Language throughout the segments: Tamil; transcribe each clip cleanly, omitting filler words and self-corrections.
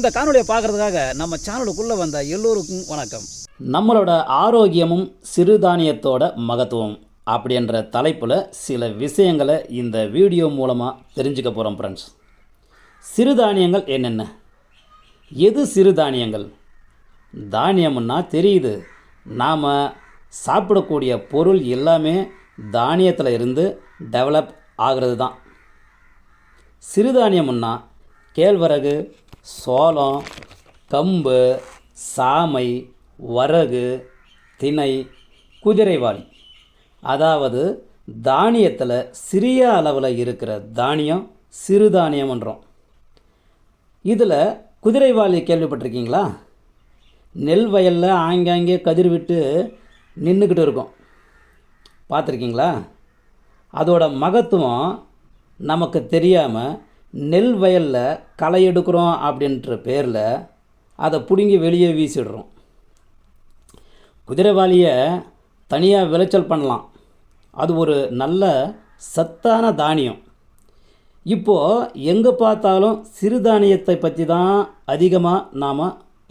இந்த காணொலியை பார்க்குறதுக்காக நம்ம சேனலுக்குள்ளே வந்த எல்லோருக்கும் வணக்கம். நம்மளோட ஆரோக்கியமும் சிறுதானியத்தோட மகத்துவம் அப்படின்ற தலைப்பில் சில விஷயங்களை இந்த வீடியோ மூலமாக தெரிஞ்சுக்க போகிறோம் ஃப்ரெண்ட்ஸ். சிறுதானியங்கள் என்னென்ன, எது சிறுதானியங்கள்? தானியம்னா தெரியுது, நாம் சாப்பிடக்கூடிய பொருள் எல்லாமே தானியத்தில் இருந்து டெவலப் ஆகிறது தான். சிறுதானியம்னா கேழ்வரகு, சோளம், கம்பு, சாமை, வரகு, திணை, குதிரைவாலி, அதாவது தானியத்தில் சிறிய அளவில் இருக்கிற தானியம் சிறுதானியம்ன்றோம். இதில் குதிரைவாலி கேள்விப்பட்டிருக்கீங்களா? நெல் வயலில் ஆங்காங்கே கதிர் விட்டு நின்றுக்கிட்டு இருக்கும், பார்த்துருக்கீங்களா? அதோட மகத்துவம் நமக்கு தெரியாமல் நெல் வயலில் களை எடுக்கிறோம் அப்படின்ற பேரில் அதை பிடுங்கி வெளியே வீசிடுறோம். குதிரைவாலியை தனியாக விளைச்சல் பண்ணலாம், அது ஒரு நல்ல சத்தான தானியம். இப்போது எங்கே பார்த்தாலும் சிறுதானியத்தை பற்றி தான் அதிகமாக நாம்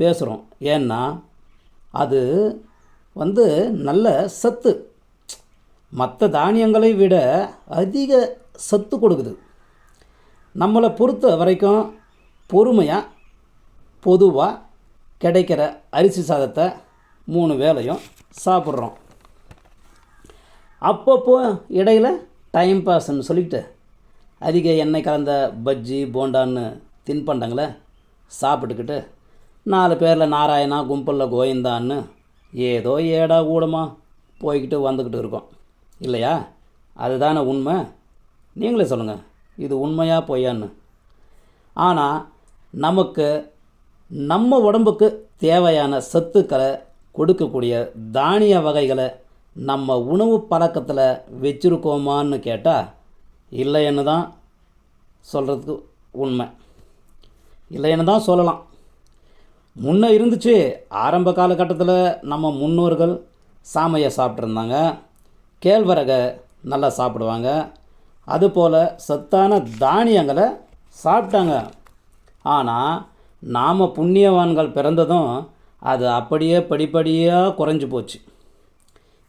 பேசுகிறோம். ஏன்னா அது நல்ல சத்து, மற்ற தானியங்களை விட அதிக சத்து கொடுக்குது. நம்மளை பொறுத்த வரைக்கும் பொறுமையாக பொதுவாக கிடைக்கிற அரிசி சாதத்தை 3 வேளையும் சாப்பிட்றோம். அப்பப்போ இடையில் டைம் பாஸ்ன்னு சொல்லிக்கிட்டு அதிக எண்ணெய் கலந்த பஜ்ஜி போண்டான்னு தின்பண்டங்களை சாப்பிட்டுக்கிட்டு 4 பேரில் நாராயணா கும்பலில் கோவிந்தான்னு ஏதோ ஏடா கூடமாக போய்கிட்டு வந்துக்கிட்டு இருக்கோம் இல்லையா? அதுதானே உண்மை. நீங்களே சொல்லுங்கள், இது உண்மையாக பொய்யான்னு. ஆனால் நமக்கு நம்ம உடம்புக்கு தேவையான சத்துக்களை கொடுக்கக்கூடிய தானிய வகைகளை நம்ம உணவு பழக்கத்தில் வச்சுருக்கோமான்னு கேட்டால் இல்லைன்னு தான் சொல்கிறதுக்கு உண்மை. இல்லைன்னு தான் சொல்லலாம். முன்னே இருந்துச்சு, ஆரம்ப காலகட்டத்தில் நம்ம முன்னோர்கள் சாமையை சாப்பிட்ருந்தாங்க, கேழ்வரகை நல்லா சாப்பிடுவாங்க, அதுபோல் சத்தான தானியங்களை சாப்பிட்டாங்க. ஆனால் நாம் புண்ணியவான்கள் பிறந்ததும் அது அப்படியே படிப்படியாக குறைஞ்சி போச்சு.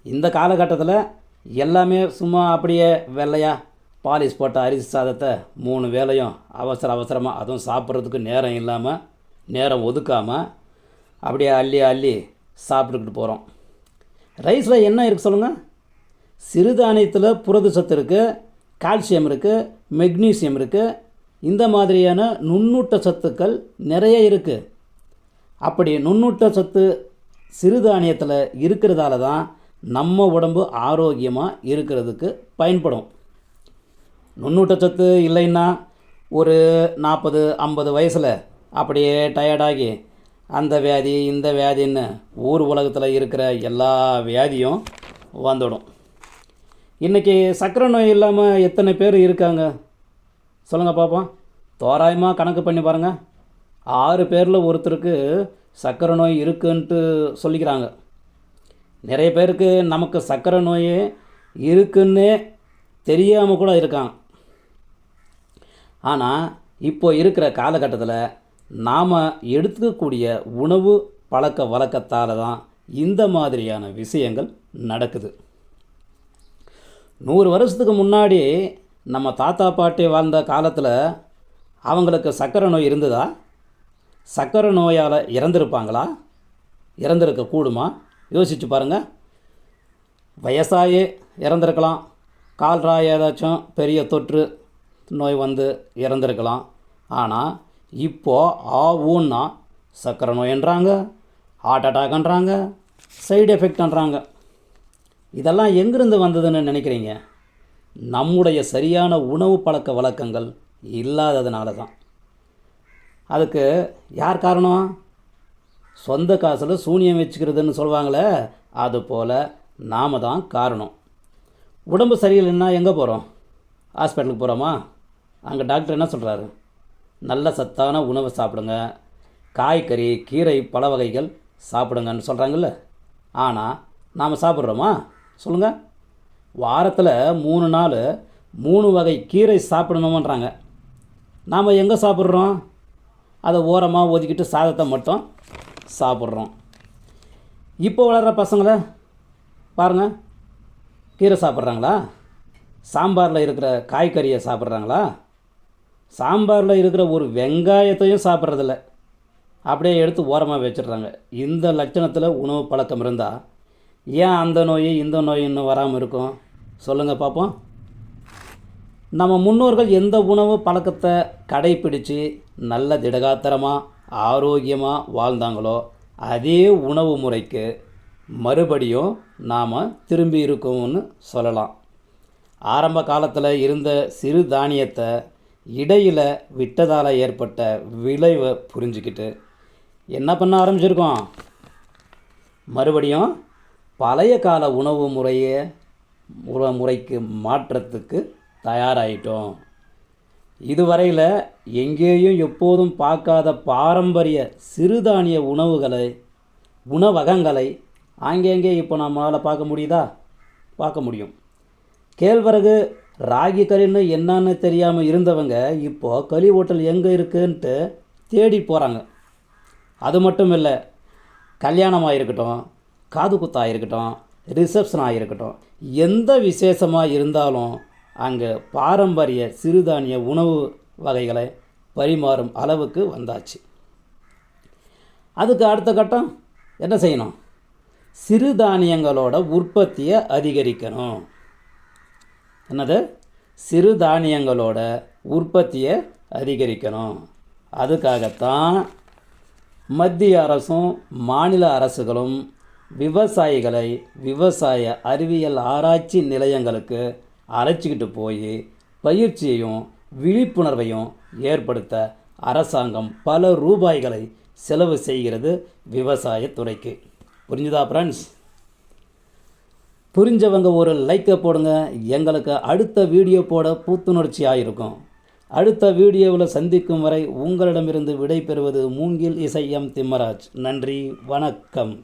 இந்த காலகட்டத்தில் எல்லாமே சும்மா அப்படியே வெள்ளையாக பாலிஷ் போட்ட அரிசி சாதத்தை 3 வேளையும் அவசரமாக, அதுவும் சாப்பிட்றதுக்கு நேரம் இல்லாமல், நேரம் ஒதுக்காமல் அப்படியே அள்ளி சாப்பிட்டுக்கிட்டு போகிறோம். ரைஸில் என்ன இருக்குது சொல்லுங்கள்? சிறுதானியத்தில் புரத சத்து இருக்குது, கால்சியம் இருக்குது, மெக்னீசியம் இருக்குது, இந்த மாதிரியான நுண்ணூட்ட சத்துக்கள் நிறைய இருக்குது. அப்படி நுண்ணூட்ட சத்து சிறுதானியத்தில் இருக்கிறதால தான் நம்ம உடம்பு ஆரோக்கியமாக இருக்கிறதுக்கு பயன்படும். நுண்ணூட்ட சத்து இல்லைன்னா ஒரு 40-50 வயசில் அப்படியே டயர்டாகி அந்த வியாதி இந்த வியாதின்னு ஊர் உலகத்தில் இருக்கிற எல்லா வியாதியும் வந்துடும். இன்றைக்கி சர்க்கரை நோய் இல்லாமல் எத்தனை பேர் இருக்காங்க சொல்லுங்கள் பார்ப்போம். தோராயமாக கணக்கு பண்ணி பாருங்கள். 6 பேரில் ஒருத்தருக்கு சர்க்கரை நோய் இருக்குன்ட்டு சொல்லிக்கிறாங்க. நிறைய பேருக்கு நமக்கு சர்க்கரை நோய் இருக்குன்னே தெரியாமல் கூட இருக்காங்க. ஆனால் இப்போ இருக்கிற காலகட்டத்தில் நாம் எடுத்துக்கக்கூடிய உணவு பழக்க வழக்கத்தால் தான் இந்த மாதிரியான விஷயங்கள் நடக்குது. 100 வருஷத்துக்கு முன்னாடி நம்ம தாத்தா பாட்டி வாழ்ந்த காலத்தில் அவங்களுக்கு சர்க்கரை நோய் இருந்ததா? சர்க்கரை நோயால் இறந்துருப்பாங்களா? இறந்துருக்க கூடுமா? யோசிச்சு பாருங்கள். வயசாகி இறந்துருக்கலாம், கால்ரா ஏதாச்சும் பெரிய தொற்று நோய் வந்து இறந்துருக்கலாம். ஆனால் இப்போது ஊன்னா சர்க்கரை நோய்ன்றாங்க, ஹார்ட் அட்டாக்ன்றாங்க, சைடு எஃபெக்ட்ன்றாங்க. இதெல்லாம் எங்கிருந்து வந்ததுன்னு நினைக்கிறீங்க? நம்முடைய சரியான உணவு பழக்க வழக்கங்கள் இல்லாததுனால தான். அதுக்கு யார் காரணம்? சொந்த காசில் சூனியம் வச்சுக்கிறதுன்னு சொல்லுவாங்களே, அதுபோல் நாம் தான் காரணம். உடம்பு சரியில்லைன்னா எங்கே போகிறோம்? ஹாஸ்பிட்டலுக்கு போகிறோமா? அங்கே டாக்டர் என்ன சொல்கிறாரு? நல்ல சத்தான உணவை சாப்பிடுங்க, காய்கறி கீரை பழ வகைகள் சாப்பிடுங்கன்னு சொல்கிறாங்கல்ல. ஆனால் நாம் சாப்பிட்றோமா சொல்லுங்கள்? வாரத்தில் 3 நாள் 3 வகை கீரை சாப்பிடணுமன்றாங்க. நாம் எங்கே சாப்பிட்றோம்? அதை ஓரமாக ஒதுக்கிட்டு சாதத்தை மட்டும் சாப்பிட்றோம். இப்போ வளர்கிற பசங்களை பாருங்கள், கீரை சாப்பிட்றாங்களா? சாம்பாரில் இருக்கிற காய்கறியை சாப்பிட்றாங்களா? சாம்பாரில் இருக்கிற ஒரு வெங்காயத்தையும் சாப்பிட்றதில்ல, அப்படியே எடுத்து ஓரமாக வச்சிடுறாங்க. இந்த லட்சணத்தில் உணவு பழக்கம் இருந்தால் ஏன் அந்த நோய் இந்த நோய் இன்னும் வராமல் இருக்கும்? சொல்லுங்கள் பார்ப்போம். நம்ம முன்னோர்கள் எந்த உணவு பழக்கத்தை கடைப்பிடித்து நல்ல திடகாத்திரமாக ஆரோக்கியமாக வாழ்ந்தாங்களோ அதே உணவு முறைக்கு மறுபடியும் நாம் திரும்பி இருக்கோம்னு சொல்லலாம். ஆரம்ப காலத்தில் இருந்த சிறு தானியத்தை இடையில் விட்டதால் ஏற்பட்ட விளைவை புரிஞ்சுக்கிட்டு என்ன பண்ண ஆரம்பிச்சிருக்கோம்? மறுபடியும் பழைய கால உணவு முறைக்கு மாற்றத்துக்கு தயாராகிட்டோம். இதுவரையில் எங்கேயும் எப்போதும் பார்க்காத பாரம்பரிய சிறுதானிய உணவகங்களை ஆங்கேங்கே இப்போ நம்மளால் பார்க்க முடியுதா? பார்க்க முடியும். கேழ்வரகு ராகி களின்னு என்னன்னு தெரியாமல் இருந்தவங்க இப்போது களி ஹோட்டல் எங்கே இருக்குன்ட்டு தேடி போகிறாங்க. அது மட்டும் இல்லை, கல்யாணமாக இருக்கட்டும், காது குத்தாக இருக்கட்டும், ரிசப்ஷனாக இருக்கட்டும், எந்த விசேஷமாக இருந்தாலும் அங்கே பாரம்பரிய சிறுதானிய உணவு வகைகளை பரிமாறும் அளவுக்கு வந்தாச்சு. அதுக்கு அடுத்த கட்டம் என்ன செய்யணும்? சிறுதானியங்களோட உற்பத்தியை அதிகரிக்கணும். என்னது? சிறுதானியங்களோட உற்பத்தியை அதிகரிக்கணும். அதுக்காகத்தான் மத்திய அரசும் மாநில அரசுகளும் விவசாயிகளை விவசாய அறிவியல் ஆராய்ச்சி நிலையங்களுக்கு அழைச்சிக்கிட்டு போய் பயிற்சியையும் விழிப்புணர்வையும் ஏற்படுத்த அரசாங்கம் பல ரூபாய்களை செலவு செய்கிறது விவசாயத்துறைக்கு. புரிஞ்சுதா ஃப்ரெண்ட்ஸ்? புரிஞ்சவங்க ஒரு லைக்கை போடுங்க. எங்களுக்கு அடுத்த வீடியோ போட புத்துணர்ச்சியாக இருக்கும். அடுத்த வீடியோவில் சந்திக்கும் வரை உங்களிடமிருந்து விடை பெறுவது மூங்கில் இசை எம் திம்மராஜ். நன்றி, வணக்கம்.